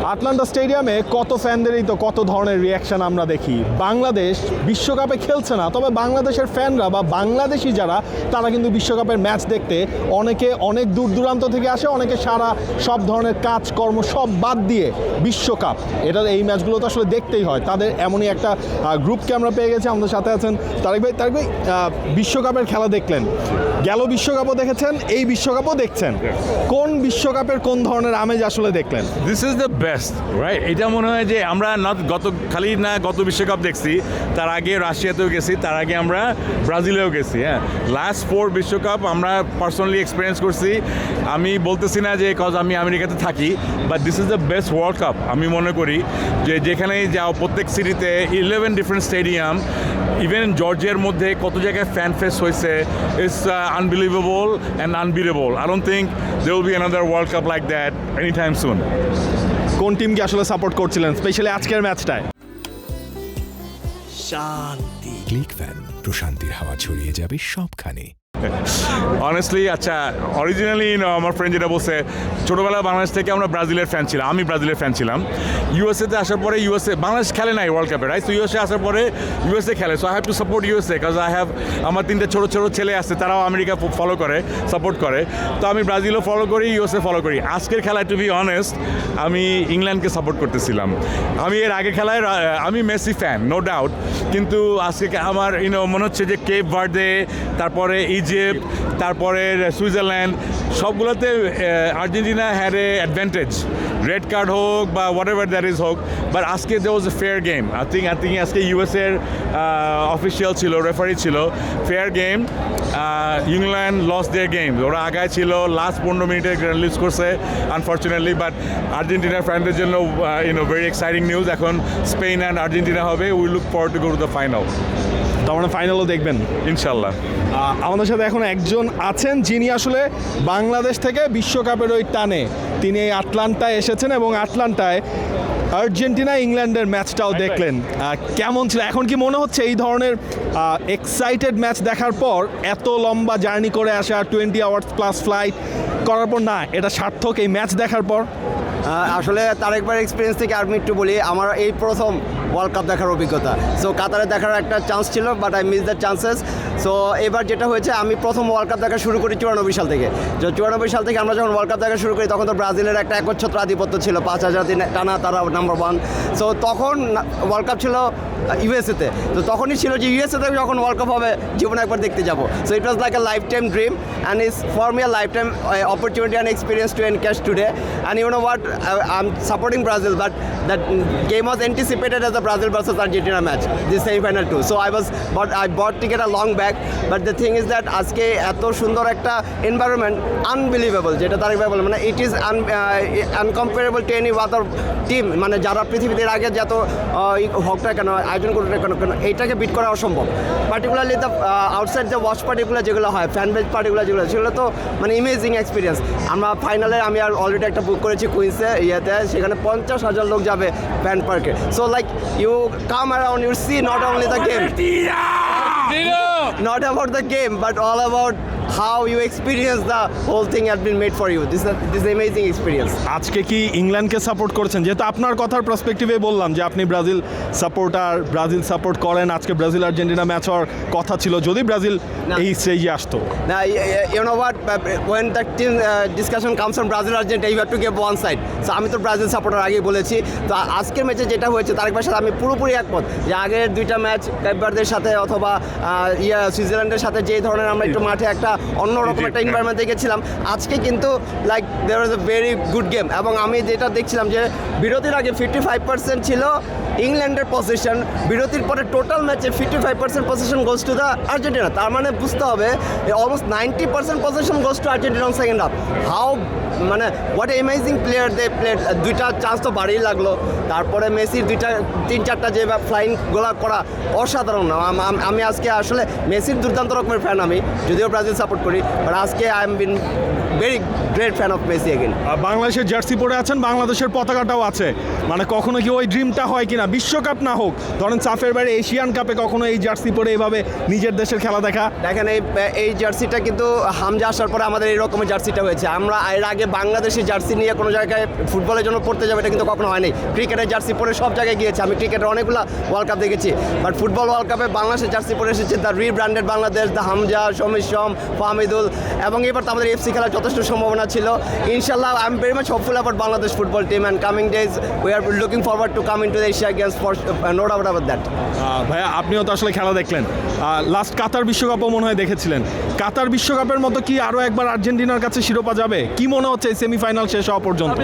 Atlanta স্টেডিয়ামে কত ফ্যানদেরই তো কত ধরনের রিয়াকশন আমরা দেখি। বাংলাদেশ বিশ্বকাপে খেলছে না, তবে বাংলাদেশের ফ্যানরা বা বাংলাদেশি যারা তারা কিন্তু বিশ্বকাপের ম্যাচ দেখতে অনেকে অনেক দূর দূরান্ত থেকে আসে, অনেকে সারা সব ধরনের কাজকর্ম সব বাদ দিয়ে বিশ্বকাপ এই ম্যাচগুলো তো আসলে দেখতেই হয়। তাদের এমনই একটা গ্রুপকে আমরা পেয়ে গেছি। আমাদের সাথে আছেন তারেক ভাই। বিশ্বকাপের খেলা দেখলেন, গেল বিশ্বকাপও দেখেছেন, এই বিশ্বকাপও দেখছেন, কোন বিশ্বকাপের কোন ধরনের আমেজ আসলে দেখলেন? This is the best, right? এটা মনে হয় যে আমরা গত বিশ্বকাপ দেখছি, তার আগে রাশিয়াতেও গেছি, তার আগে আমরা ব্রাজিলেও গেছি। হ্যাঁ, লাস্ট 4 বিশ্বকাপ আমরা পার্সোনালি এক্সপিরিয়েন্স করছি। আমি বলতেছি না যে কজ আমি আমেরিকাতে থাকি, but this is the best world cup আমি মনে করি। যে যেখানেই যাও প্রত্যেক সিটিতে 11 ডিফারেন্ট স্টেডিয়াম, ইভেন জর্জিয়ার মধ্যে কত জায়গায় ফ্যান ফেস্ট হয়েছে, it's unbelievable and unbeatable. I don't think there will be another World Cup like that anytime soon. কোন টিমকে আসলে সাপোর্ট করছিলেন স্পেশালি আজকের ম্যাচটায়? শান্তি। ক্লিক ফ্যান, প্রশান্তির হাওয়া ছড়িয়ে যাবে সবখানে। অনেস্টলি আচ্ছা, অরিজিনালি আমার ফ্রেন্ড যেটা বলছে, ছোটোবেলায় বাংলাদেশ থেকে আমরা ব্রাজিলের ফ্যান ছিলাম, আমি ব্রাজিলের ফ্যান ছিলাম। ইউএসএতে আসার পরে বাংলাদেশ খেলে নাই ওয়ার্ল্ড কাপে, রাইট? তো ইউএসএ আসার পরে ইউএসএ খেলে, so I have to support USA কাজ আমার 3টে ছোটো ছেলে আছে, তারাও আমেরিকা ফলো করে, সাপোর্ট করে। তো আমি ব্রাজিলও ফলো করি, ইউএসএ ফলো করি। আজকের খেলায় টু বি অনেস্ট আমি ইংল্যান্ডকে সাপোর্ট করতেছিলাম। আমি এর আগে খেলায় আমি মেসি ফ্যান, নো ডাউট, কিন্তু আজকে আমার মনে হচ্ছে যে কেপ ভার্দে, তারপরে ইজিপ্ট, তারপরে সুইজারল্যান্ড, সবগুলোতে Argentina had a advantage, red card হোক বা হোয়াট এভার দ্যাট ইজ হোক। বাট আজকে they was a fair game. I think আজকে ইউএসএর অফিসিয়াল ছিল, রেফারি ছিল, fair game. England lost their game, ওরা আগায় ছিল, লাস্ট 15 মিনিটে লুজ করছে আনফর্চুনেটলি। বাট আর্জেন্টিনার ফ্যানদের জন্য ভেরি এক্সাইটিং নিউজ। এখন স্পেন অ্যান্ড আর্জেন্টিনা হবে। We look forward to go to the final. তার মানে ফাইনালও দেখবেন ইনশাল্লাহ। আমাদের সাথে এখন একজন আছেন যিনি আসলে বাংলাদেশ থেকে বিশ্বকাপের ওই টানে তিনি এই আটলান্টায় এসেছেন এবং আটলান্টায় আর্জেন্টিনা ইংল্যান্ডের ম্যাচটাও দেখলেন। কেমন ছিল? এখন কি মনে হচ্ছে এই ধরনের এক্সাইটেড ম্যাচ দেখার পর, এত লম্বা জার্নি করে আসা, 20 আওয়ার্স প্লাস ফ্লাইট করার পর, না এটা সার্থক এই ম্যাচ দেখার পর? আসলে তারেকবার এক্সপিরিয়েন্স থেকে আমি একটু বলি, আমার এই প্রথম ওয়ার্ল্ড কাপ দেখার অভিজ্ঞতা। সো কাতারে দেখার একটা চান্স ছিল, but I miss the chances. So এবার যেটা হয়েছে, আমি প্রথম ওয়ার্ল্ড কাপ দেখা শুরু করি 94 সাল থেকে। 94 সাল থেকে আমরা যখন ওয়ার্ল্ড কাপ দেখা শুরু করি, তখন তো ব্রাজিলের একটা একচ্ছত্র আধিপত্য ছিল, 5000 দিন টানা তারা নাম্বার 1। সো তখন ওয়ার্ল্ড কাপ ছিল ইউএসএতে। তো তখনই ছিল যে ইউএসএতে যখন ওয়ার্ল্ড কাপ হবে জীবনে একবার দেখতে যাবো। So it was like a life time dream and it's for me a life time opportunity and experience to encash today. And you know what, I'm supporting Brazil, but that game was anticipated as a Brazil versus Argentina match, this semi-final too. So I bought ticket a long back, but the thing is that আজকে এত সুন্দর একটা environment, unbelievable, যেটা তারেক ভাই বলে, মানে it is uncomparable to any other team, মানে যারা পৃথিবীতে আগে যত হোকটা কেন আয়োজন করতে কেন এইটাকে বিট করা অসম্ভব। Particularly the outside the watch পার্টিগুলো যেগুলো হয়, ফ্যান বেজ পার্টিগুলো যেগুলো, সেগুলো তো মানে ইমেজিং এক্সপিরিয়েন্স। আমরা ফাইনালে আমি আর অলরেডি একটা বুক করেছি কুইন্সে, সেখানে 50,000 লোক যাবে ফ্যান পার্কে। So like you come around, you see not only the game, not about the game, but all about how you experience the whole thing has been made for you. This amazing experience. আজকে কি ইংল্যান্ডকে support করেছেন? যেহেতু আপনার কথার পার্সপেক্টিভে বললাম যে আপনি ব্রাজিল সাপোর্টার, ব্রাজিল সাপোর্ট করেন, আজকে ব্রাজিল আর্জেন্টিনা ম্যাচ হওয়ার কথা ছিল যদি ব্রাজিল এই স্টেজে আসতো। Now, you know what, when the team discussion comes from Brazil Argentina, you have to give one side. So আমি তো ব্রাজিল সাপোর্টার আগেই বলেছি। তো আজকের ম্যাচে যেটা হয়েছে, তারেক ভাইয়ের সাথে আমি পুরোপুরি একমত যে আগের 2টা ম্যাচ কেপ ভার্দের সাথে অথবা সুইজারল্যান্ডের সাথে যে ধরনের আমরা একটু মাঠে একটা অন্যরকম একটা এনভায়রনমেন্ট দেখেছিলাম, আজকে কিন্তু like there was a very good game. এবং আমি যেটা দেখছিলাম যে বিরতির আগে 55% ছিল ইংল্যান্ডের পজিশন, বিরতির পরে টোটাল ম্যাচে 55% possession goes to the Argentina. তার মানে বুঝতে হবে almost 90% possession goes to Argentina on second half. How মানে what amazing player they played. 2টা চান্স তো বাড়িই লাগলো, তারপরে মেসির 3-4টা যে ফ্লাইং গোলা করা অসাধারণ। আমি আজকে আসলে মেসির দুর্দান্ত রকমের ফ্যান, আমি যদিও ব্রাজিল সাপোর্ট করি, বাট আজকে I am been very great fan of Messi again. বাংলাদেশের জার্সি পরে আছেন, বাংলাদেশের পতাকাটাও আছে, মানে কখনো কি ওই ড্রিমটা হয় কিনা বিশ্বকাপ না হোক, ধরেন সাফের বাইরে এশিয়ান কাপে কখনো এই জার্সি পরে এইভাবে নিজের দেশের খেলা দেখা? দেখেন এই জার্সিটা কিন্তু হামজা আসার পরে আমাদের এই রকমের জার্সিটা হয়েছে। আমরা এর আগে বাংলাদেশি জার্সি নিয়ে কোনো জায়গায় ফুটবলের জন্য পড়তে যাবে এটা কিন্তু কখনো হয়নি। ক্রিকেটের জার্সি পরে সব জায়গায় গিয়েছে, আমি ক্রিকেটের অনেকগুলো ওয়ার্ল্ড কাপ দেখেছি, বাট ফুটবল ওয়ার্ল্ড কাপে বাংলাদেশের জার্সি পরে এসেছে the rebranded Bangladesh, the Hamza, Samir সম, ফাহমিদুল, এবং এবার তো আমাদের এফসি খেলার যথেষ্ট সম্ভাবনা ছিল। ইনশাল্লাহ I am very much hopeful about Bangladesh football team and coming days we are looking forward to come in to the Asia games for no doubt about that. ভাইয়া আপনিও তো আসলে খেলা দেখলেন, লাস্ট কাতার বিশ্বকাপও মনে হয় দেখেছিলেন। কাতার বিশ্বকাপের মতো কি আরও একবার আর্জেন্টিনার কাছে শিরোপা যাবে? কি মনে হচ্ছে সেমিফাইনাল শেষ হওয়া পর্যন্ত?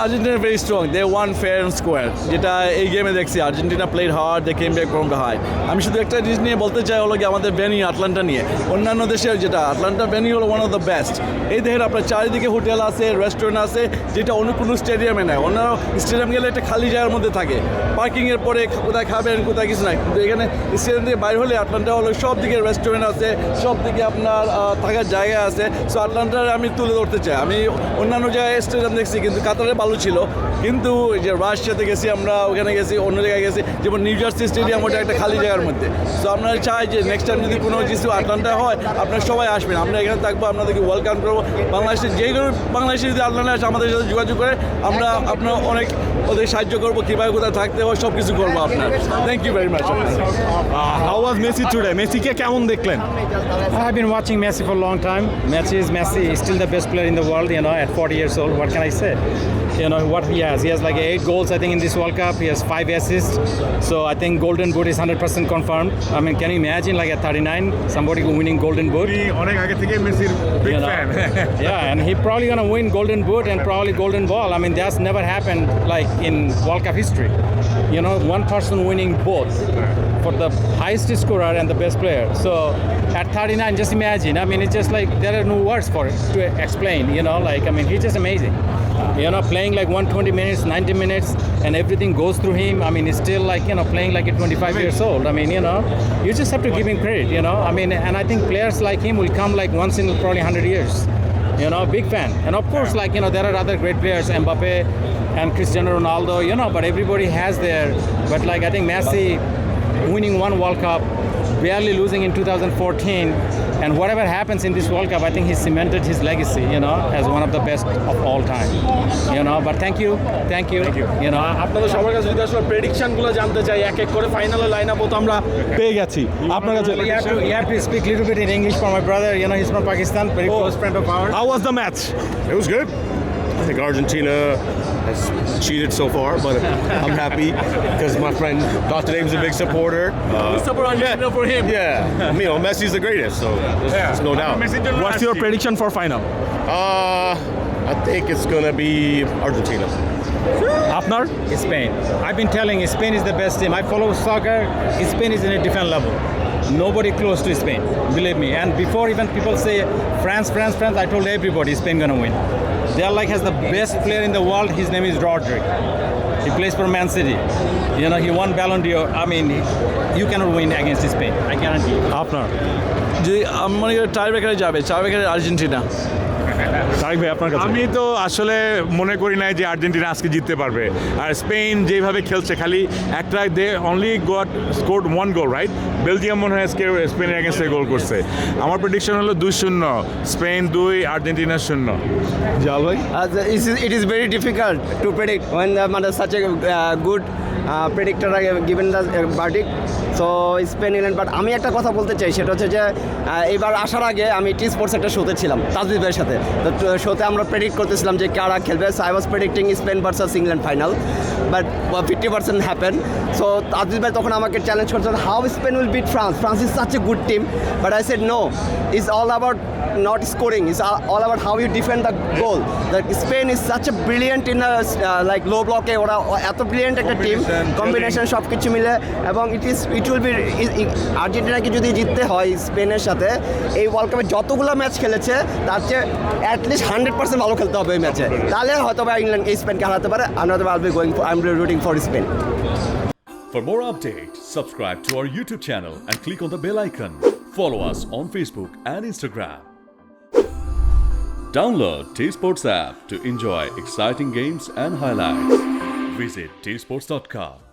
Argentina very strong, they won fair and square, যেটা এই গেমে দেখছি। Argentina played hard, they came back from the high. আমি শুধু একটা জিনিস নিয়ে বলতে চাই, হলো কি আমাদের ভেনিউ আটলান্টা নিয়ে। অন্যান্য দেশের যেটা আটলান্টা ভেনিউ হলো ওয়ান অফ দ্য বেস্ট। এই দেখেন আপনার চারিদিকে হোটেল আছে, রেস্টুরেন্ট আছে, যেটা অন্য কোনো স্টেডিয়ামে নেয়। অন্য স্টেডিয়াম গেলে একটা খালি জায়গার মধ্যে থাকে, পার্কিংয়ের পরে কোথায় খাবেন কোথায় কিছু নাই, কিন্তু এখানে স্টেডিয়াম থেকে বাইরে হলে আটলান্টা হলো সব দিকে রেস্টুরেন্ট আছে, সব দিকে আপনার থাকার জায়গা আছে। সো আটলান্টার আমি তুলে ধরতে চাই। আমি অন্যান্য জায়গায় স্টেডিয়াম দেখছি, কিন্তু কাতারে ভালো ছিল, কিন্তু যে রাশিয়াতে গেছি আমরা, ওখানে গেছি, অন্য জায়গায় গেছি, যেমন নিউ জার্সি স্টেডিয়াম, ওটা একটা খালি জায়গার মধ্যে। সো আপনারা চাই যে নেক্সট টাইম যদি কোনো কিছু আটলান্টায় হয়, আপনারা সবাই আসবেন, আমরা এখানে থাকবো, আপনাদেরকে ওয়েলকাম করবো। বাংলাদেশের যেগুলো বাংলাদেশে যদি আটলান্টায় আসে আমাদের সাথে যোগাযোগ করে, আমরা আপনার অনেক ওদের সাহায্য করবো, কীভাবে কোথায় থাকতে হয় সব কিছু করবো আপনার। Thank you very much. How was Messi today? মেসিকে কেমন দেখলেন? I've been watching Messi for a long time. Messi is Messi. He's still the best player in the world, you know, at 40 years old. What can I say? You know, what he has. He has like 8 goals, I think, in this World Cup. He has 5 assists. So I think Golden Boot is 100% confirmed. I mean, can you imagine, like at 39, somebody winning Golden Boot? অনেক আগে থেকে মেসির big You know? Fan. Yeah, and he probably gonna win Golden Boot and probably Golden Ball. I mean, that's never happened like in World Cup history. You know, one person winning both for the highest scorer and the best player. So at 39, just imagine. I mean, it's just like there are no words for it to explain. You know, like I mean, he's just amazing. You know, playing like 120 minutes, 90 minutes, and everything goes through him. I mean, he's still like, you know, playing like a 25 years old. I mean, you know, you just have to give him credit, you know. I mean, and I think players like him will come like once in probably 100 years. You know, big fan. And of course, like, you know, there are other great players, Mbappe and Cristiano Ronaldo, you know, but everybody has their, but like I think Messi winning one World Cup, barely losing in 2014, and whatever happens in this World Cup, I think he cemented his legacy, you know, as one of the best of all time. You know, but thank you. You know, আপনাদের সবার কাছে যদি আসলে প্রেডিকশনগুলো জানতে চাই, এক এক করে ফাইনালে লাইন আপ তো আমরা পেয়ে গেছি। আপনার কাছে you have to speak a little bit in English for my brother. You know, he's from Pakistan, very close friend of ours. How was the match? It was good. I think Argentina has cheated so far, but I'm happy because my friend Dr. Dame's a big supporter. support Argentina for him. Yeah, you know, Messi's the greatest, so there's no doubt. What's your prediction for final? I think it's gonna be Argentina. আপনার? Spain. I've been telling you, Spain is the best team. I follow soccer. Spain is in a different level. Nobody close to Spain, believe me. And before even people say France, I told everybody Spain gonna win. They are like has the best player in the world. His name is Rodrick. He plays for Man City. You know, he won Ballon d'Or. I mean, you cannot win against Spain. I guarantee you. আপনার? যদি আমার টাই ব্রেকারে যাবে, টাই ব্রেকারে Argentina. তারিক ভাই আপনার কাছে? আমি তো আসলে মনে করি নাই যে আর্জেন্টিনা আজকে জিততে পারবে। আর স্পেন যেভাবে খেলছে, খালি একটা they only got scored 1 goal, right? Belgium মনে হয় আজকে স্পেনের এগেনস্টে গোল করছে। আমার প্রেডিকশন হলো 2-0, স্পেন 2, আর্জেন্টিনা 0। জাল ভাই? It is very difficult to predict when such a good predictor are given the verdict. So Spain England, but আমি একটা কথা বলতে চাই, সেটা হচ্ছে যে এবার আসার আগে আমি টি স্পোর্টস একটা শোতে ছিলাম তাজবির ভাইয়ের সাথে। তো শোতে আমরা প্রেডিক্ট করতেছিলাম যে কারা খেলবে। So I was predicting Spain versus England final, but 50% happen. So Tajbir ভাই তখন আমাকে চ্যালেঞ্জ করছেন, how Spain will beat France, France is such a good team. But I said no, it's all about not scoring, it's all about how you defend the goal. The Spain is such a brilliant in a like low block এ ওরা এত brilliant একটা team, combination সব কিছু মিলে, এবং it will be আর্জেন্টিনাকে যদি জিততে হয় স্পেনের সাথে, এই ওয়ার্ল্ড কাপে যতগুলো ম্যাচ খেলেছে তার চেয়ে অ্যাটলিস্ট 100% ভালো খেলতে হবে এই ম্যাচে, তাহলে হয়তো বা ইংল্যান্ড এই স্পেনকে হারাতে পারে। I'm rooting for Spain. For more updates, subscribe to our YouTube channel and click on the bell icon. Follow us on Facebook and Instagram. Download T Sports app to enjoy exciting games and highlights. Visit tsports.com.